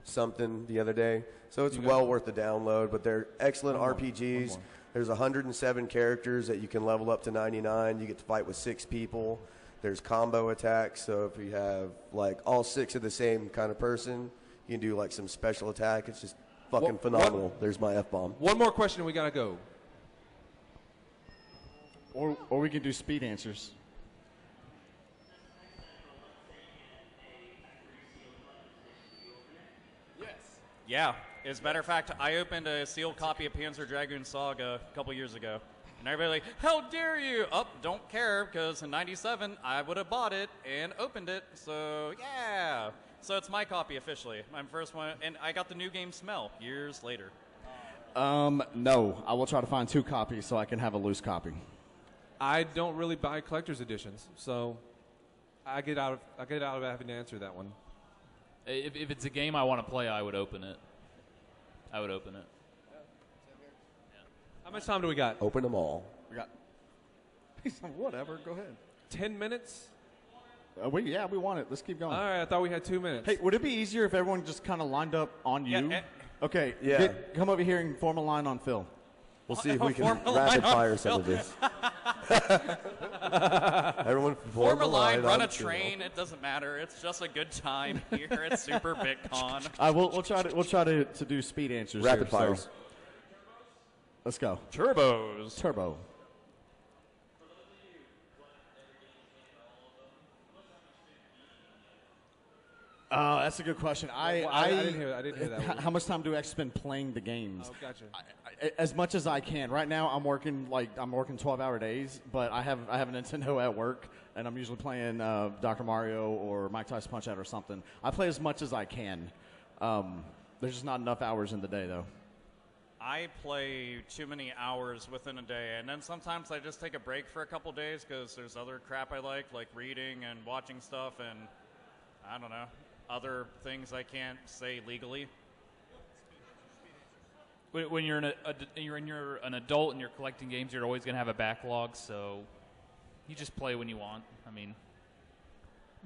something the other day. So it's well worth the download, but they're excellent RPGs. There's 107 characters that you can level up to 99. You get to fight with 6 people. There's combo attacks, so if you have like all 6 of the same kind of person, you can do like some special attack. It's just fucking phenomenal. There's my F-bomb. One more question and we got to go. Or we can do speed answers. Yeah. As a matter of fact, I opened a sealed copy of Panzer Dragoon Saga a couple years ago. And everybody like, how dare you? Oh, don't care, because in 97, I would have bought it and opened it. So, yeah. So it's my copy officially. My first one. And I got the new game Smell years later. No. I will try to find 2 copies so I can have a loose copy. I don't really buy collector's editions, so I get out of having to answer that one. If it's a game I want to play, I would open it. I would open it. How much time do we got? Open them all. We got whatever. Go ahead. 10 minutes? We want it. Let's keep going. All right, I thought we had 2 minutes. Hey, would it be easier if everyone just kind of lined up on you? Yeah, okay. Yeah. Come over here and form a line on Phil. We'll see if we can rapid fire some of this. Everyone Form a line, run a Phil. train. It doesn't matter. It's just a good time here at Super BitCon. We'll try to do speed answers. Rapid here, fires. so. Let's go. Turbos. Turbo. That's a good question. I didn't hear that one. How much time do I spend playing the games? Oh, gotcha. As much as I can. Right now, I'm working 12-hour days, but I have a Nintendo at work, and I'm usually playing Dr. Mario or Mike Tyson Punch-Out or something. I play as much as I can. There's just not enough hours in the day, though. I play too many hours within a day, and then sometimes I just take a break for a couple days because there's other crap I like reading and watching stuff, and I don't know, other things I can't say legally. When you're an adult and you're collecting games, you're always going to have a backlog, so you just play when you want. I mean,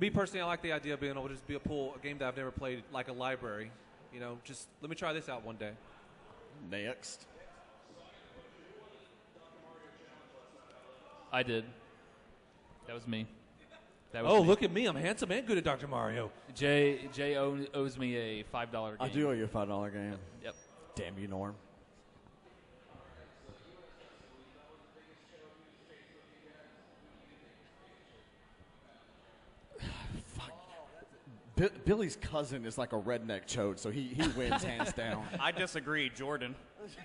me personally, I like the idea of being able to just pull a game that I've never played, like a library. You know, just let me try this out one day. Next. I did. That was me. Look at me. I'm handsome and good at Dr. Mario. Jay owes me a $5 game. I do owe you a $5 game. Yep. Damn you, Norm. Billy's cousin is like a redneck chode, so he wins hands down. I disagree, Jordan.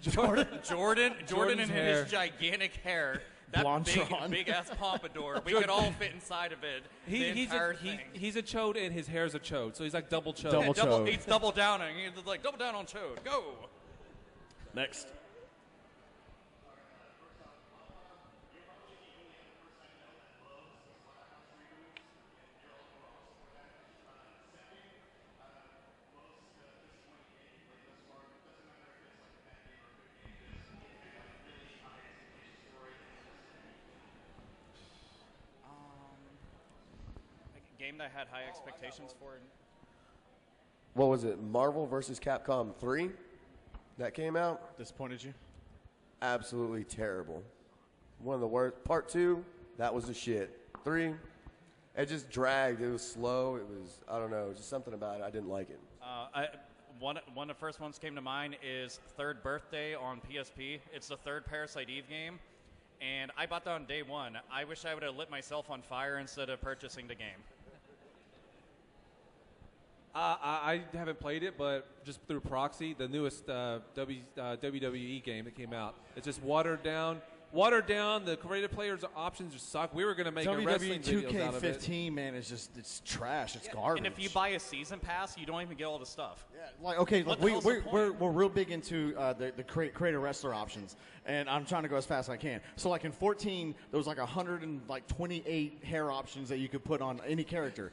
Jordan? Jordan and his gigantic hair. That Blondtron. big ass pompadour. We could all fit inside of it. He's a chode and his hair's a chode, so he's like double chode. Double chode. He's double downing. He's like double down on chode. Go. Next. Game that I had high expectations for. What was it? Marvel vs. Capcom 3 that came out? Disappointed you? Absolutely terrible. One of the worst. Part 2, that was the shit. 3, it just dragged. It was slow. It was, I don't know, just something about it. I didn't like it. One of the first ones came to mind is Third Birthday on PSP. It's the third Parasite Eve game, and I bought that on day one. I wish I would have lit myself on fire instead of purchasing the game. I haven't played it, but just through proxy, the newest WWE game that came out. It's just watered down. The creative players' options just suck. We were going to make a wrestling videos out of it. 2K15, man, it's trash. It's garbage. And if you buy a season pass, you don't even get all the stuff. Yeah, we're real big into the creator wrestler options, and I'm trying to go as fast as I can. So like in 14, there was like 128 hair options that you could put on any character.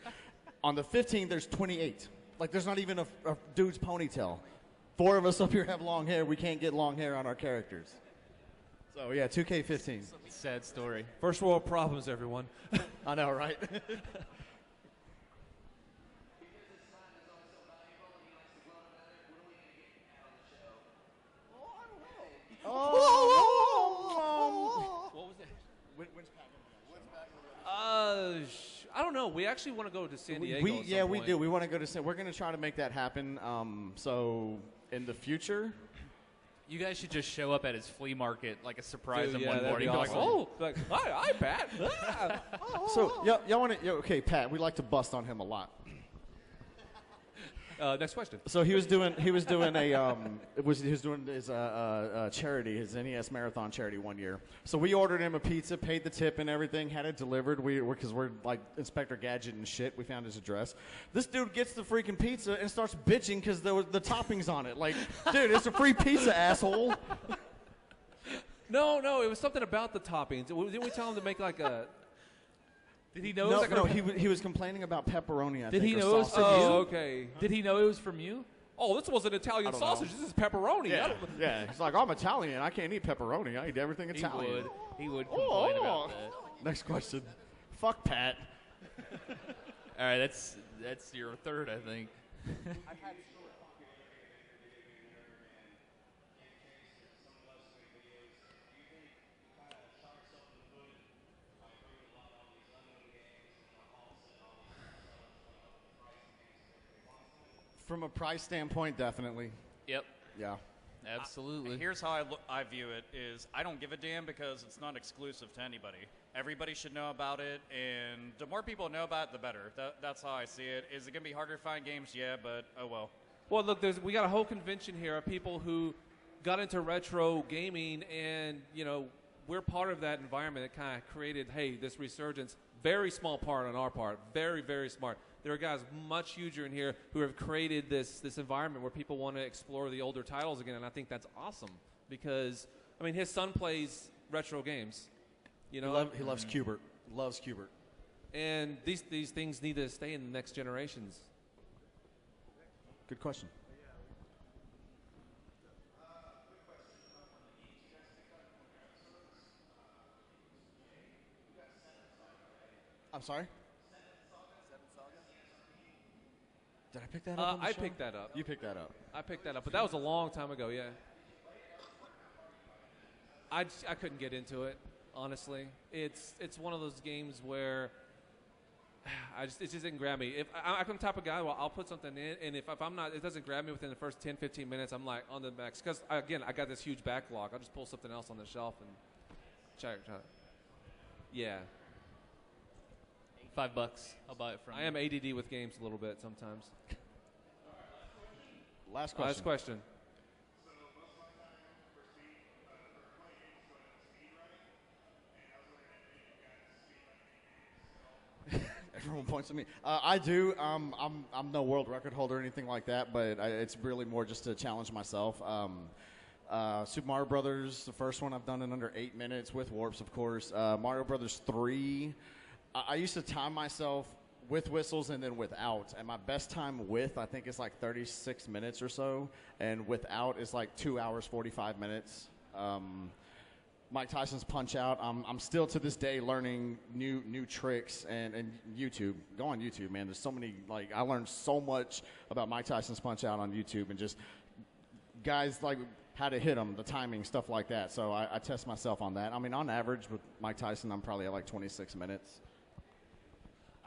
On the 15, there's 28. Like, there's not even a dude's ponytail. 4 of us up here have long hair. We can't get long hair on our characters. So yeah, 2K15. Sad story. First world problems, everyone. I know, right? What was that? I don't know. We actually want to go to San Diego. We at some point. do. We want to go to. We're going to try to make that happen. So in the future, You guys should just show up at his flea market like a surprise Dude, in yeah, one that'd morning. be Be like, awesome. oh, Like, hi, Pat. Ah. so y'all want to? Okay, Pat. We like to bust on him a lot. Next question. So he was doing he was doing his charity, his NES marathon charity one year. So we ordered him a pizza, paid the tip and everything, had it delivered. Because we're like Inspector Gadget and shit. We found his address. This dude gets the freaking pizza and starts bitching because there was the toppings on it. Like, dude, it's a free pizza, asshole. No, it was something about the toppings. Didn't we tell him to make like a? did he know? No, he was complaining about pepperoni. I Did think, he or know it was sausage. from you? Oh, okay. Did he know it was from you? Oh, this wasn't Italian I don't know. sausage. This is pepperoni. I Yeah, don't- yeah. He's like, I'm Italian. I can't eat pepperoni. I eat everything Italian. He would complain Oh. about that. Next question. Fuck Pat. All right, that's your third, I think. From a price standpoint, definitely. Yep, Yeah. absolutely. Here's how I view it: is I don't give a damn because it's not exclusive to anybody. Everybody should know about it, and the more people know about it, the better. That's how I see it. Is it gonna be harder to find games? Yeah, but oh well. Well, look, we got a whole convention here of people who got into retro gaming, and we're part of that environment that kind of created, this resurgence. Very small part on our part. Very, very smart. There are guys much huger in here who have created this environment where people want to explore the older titles again, and I think that's awesome because, his son plays retro games. He loves Cubert. Loves Cubert. And these things need to stay in the next generations. Good question. I'm sorry? Did I pick that up? on the I show? picked that up. You picked that up. I picked that up, but that was a long time ago. Yeah. I couldn't get into it, honestly. It's one of those games where it just didn't grab me. If I'm the type of guy, I'll put something in, and if I'm not, it doesn't grab me within the first 10, 15 minutes. I'm like on the next, because again, I got this huge backlog. I'll just pull something else on the shelf and check. Yeah, $5. I'll buy it from I am ADD with games a little bit sometimes. Last question. Last question. Everyone points at me. I do. I'm no world record holder or anything like that, but it's really more just to challenge myself. Super Mario Brothers, the first one I've done in under 8 minutes with warps, of course. Mario Brothers 3. I used to time myself with whistles and then without, and my best time with I think is like 36 minutes or so, and without is like 2 hours 45 minutes. Mike Tyson's Punch Out. I'm still to this day learning new tricks and YouTube. Go on YouTube, man. There's so many, I learned so much about Mike Tyson's Punch Out on YouTube and just guys like how to hit them, the timing, stuff like that. So I test myself on that. On average with Mike Tyson, I'm probably at like 26 minutes.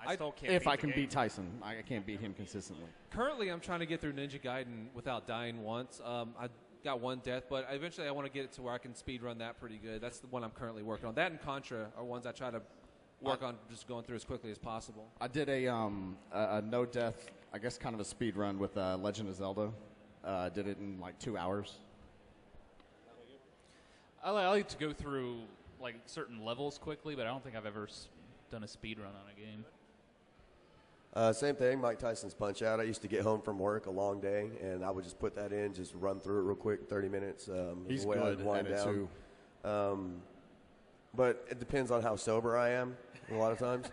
I still can't. If beat I the can game. beat Tyson, I can't beat him consistently. Currently, I'm trying to get through Ninja Gaiden without dying once. I got one death, but eventually I want to get it to where I can speed run that pretty good. That's the one I'm currently working on. That and Contra are ones I try to work on just going through as quickly as possible. I did a no death, I guess kind of a speed run with Legend of Zelda. Did it in like 2 hours. I like to go through like certain levels quickly, but I don't think I've ever done a speed run on a game. Same thing, Mike Tyson's Punch Out. I used to get home from work, a long day, and I would just put that in, just run through it real quick, 30 minutes. He's the way good I'd wind at it, down. too. But it depends on how sober I am a lot of times.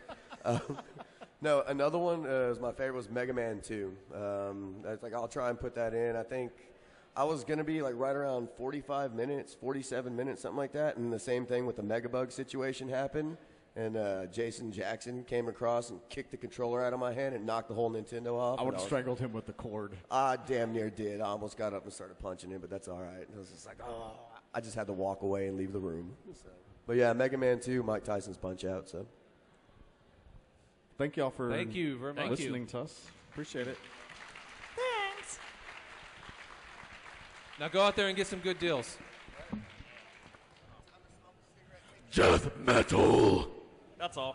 No, another one my favorite was Mega Man 2. I'll try and put that in. I think I was going to be like right around 45 minutes, 47 minutes, something like that. And the same thing with the Megabug situation happened. And Jason Jackson came across and kicked the controller out of my hand and knocked the whole Nintendo off. I would have strangled him with the cord. I damn near did. I almost got up and started punching him, but that's all right. I was just like, oh. I just had to walk away and leave the room. So. But yeah, Mega Man 2, Mike Tyson's Punch-Out. So. Thank y'all for Thank you very much. listening to us. Appreciate it. Thanks. Now go out there and get some good deals. Death metal. That's all.